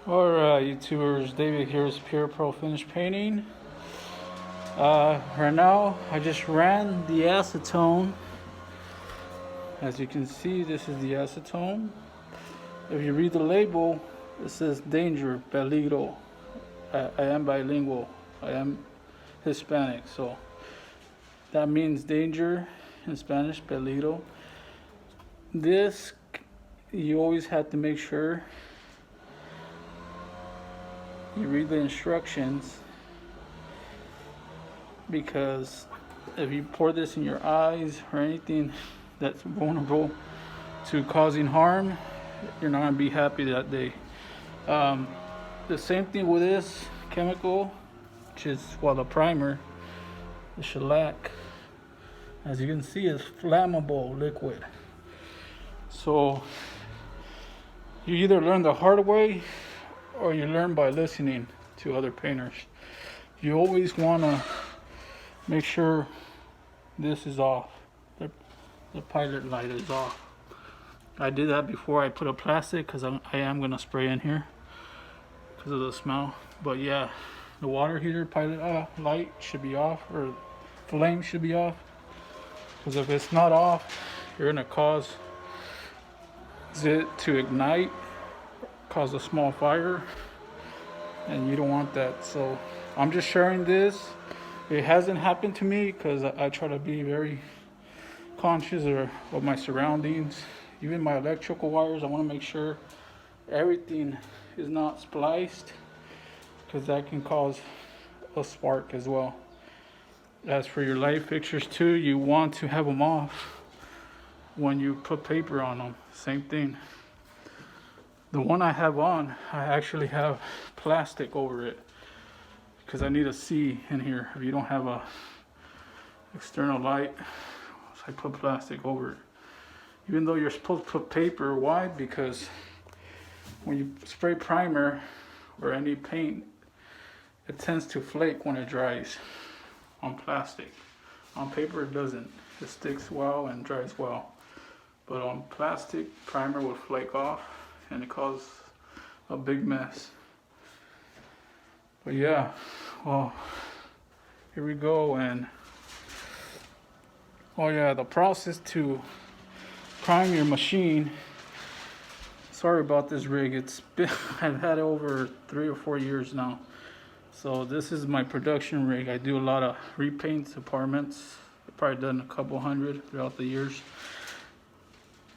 Alright, YouTubers, David here is Pure Pro Finish Painting. Right now, I just ran the acetone. As you can see, this is the acetone. If you read the label, it says danger, peligro. I am bilingual. I am Hispanic, so that means danger in Spanish, peligro. This, you always have to make sure you read the instructions, because if you pour this in your eyes or anything that's vulnerable to causing harm, you're not going to be happy that day. The same thing with this chemical, which is, well, the primer, the shellac. As you can see, it's flammable liquid. So you either learn the hard way or you learn by listening to other painters. You always want to make sure this is off. The pilot light is off. I did that before I put a plastic because I am going to spray in here because of the smell. But yeah, the water heater pilot light should be off, or flame should be off, because if it's not off, you're going to cause it to ignite, cause a small fire, and you don't want that. So I'm just sharing this. It hasn't happened to me because I try to be very conscious of my surroundings. Even my electrical wires, I want to make sure everything is not spliced, because that can cause a spark as well. As for your light fixtures too, you want to have them off when you put paper on them. Same thing. The one I have on, I actually have plastic over it because I need to see in here. If you don't have a external light, so I put plastic over it. Even though you're supposed to put paper. Why? Because when you spray primer or any paint, it tends to flake when it dries on plastic. On paper it doesn't. It sticks well and dries well. But on plastic, primer will flake off and it causes a big mess. But yeah, well, here we go. And oh yeah, the process to prime your machine. Sorry about this rig. I've had it over 3 or 4 years now. So this is my production rig. I do a lot of repaints, apartments. I've probably done a couple hundred throughout the years.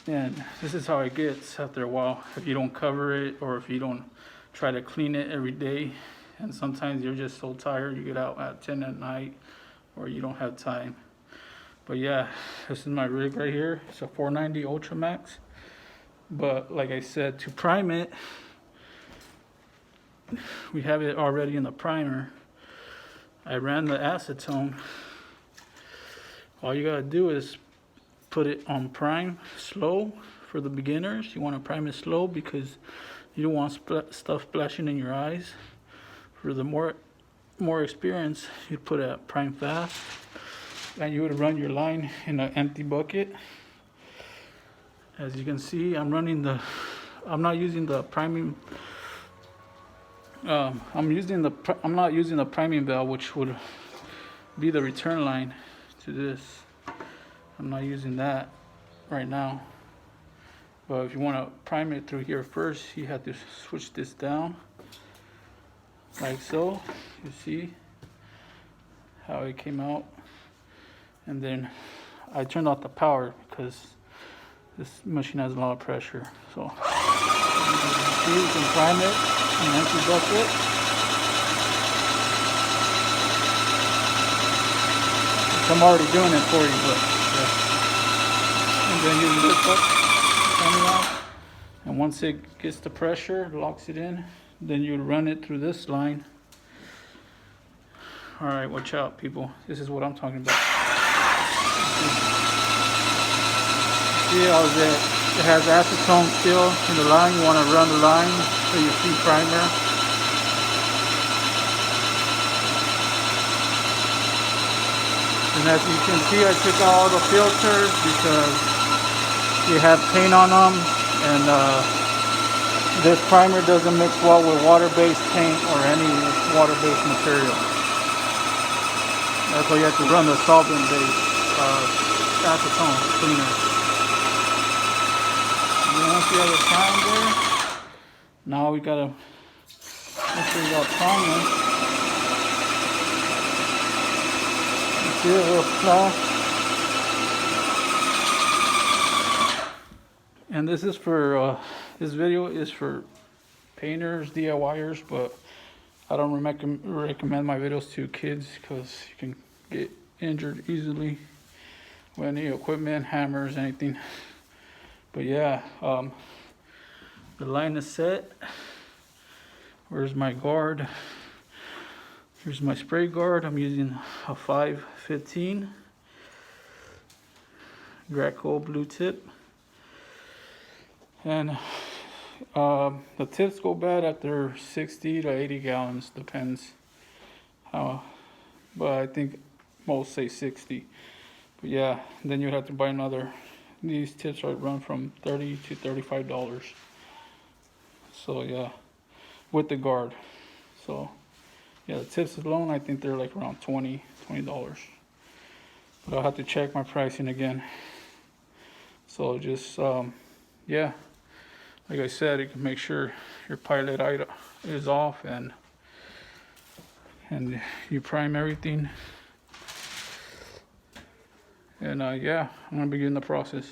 And this is how it gets after a while if you don't cover it, or if you don't try to clean it every day. And sometimes you're just so tired, you get out at 10 at night, or you don't have time. But yeah, this is my rig right here. It's a 490 Ultramax. But like I said, to prime it, we have it already in the primer. I ran the acetone. All you gotta do is put it on prime slow for the beginners. You want to prime it slow because you don't want stuff splashing in your eyes. For the more experience, you'd put it prime fast, and you would run your line in an empty bucket. As you can see, I'm not using the priming. I'm not using the priming valve, which would be the return line to this. I'm not using that right now. But if you want to prime it through here first, you have to switch this down like so. You see how it came out. And then I turned off the power because this machine has a lot of pressure. So you can prime it in an empty bucket. I'm already doing it for you, but yeah. And then you lift up, turn it off, and once it gets the pressure, locks it in, then you run it through this line. All right, watch out, people. This is what I'm talking about. See how it has acetone still in the line. You want to run the line so you see primer. And as you can see, I took out all the filters because they have paint on them, and This primer doesn't mix well with water-based paint or any water-based material. That's why you have to run the solvent-based acetone cleaner. And once you have the prime there, now we gotta make sure you got primer. You see a little splash. And this is for this video is for painters, DIYers, but I don't recommend my videos to kids because you can get injured easily with any equipment, hammers, anything. But yeah, the line is set. Where's my guard? Here's my spray guard. I'm using a 515 Graco blue tip. And the tips go bad after 60 to 80 gallons, depends how, but I think most say 60. But yeah, then you have to buy another. These tips are run from $30 to $35. So yeah, with the guard. So yeah, the tips alone, I think they're like around $20. But I'll have to check my pricing again. So just yeah, like I said, you can make sure your pilot light is off and you prime everything. And yeah, I'm gonna begin the process.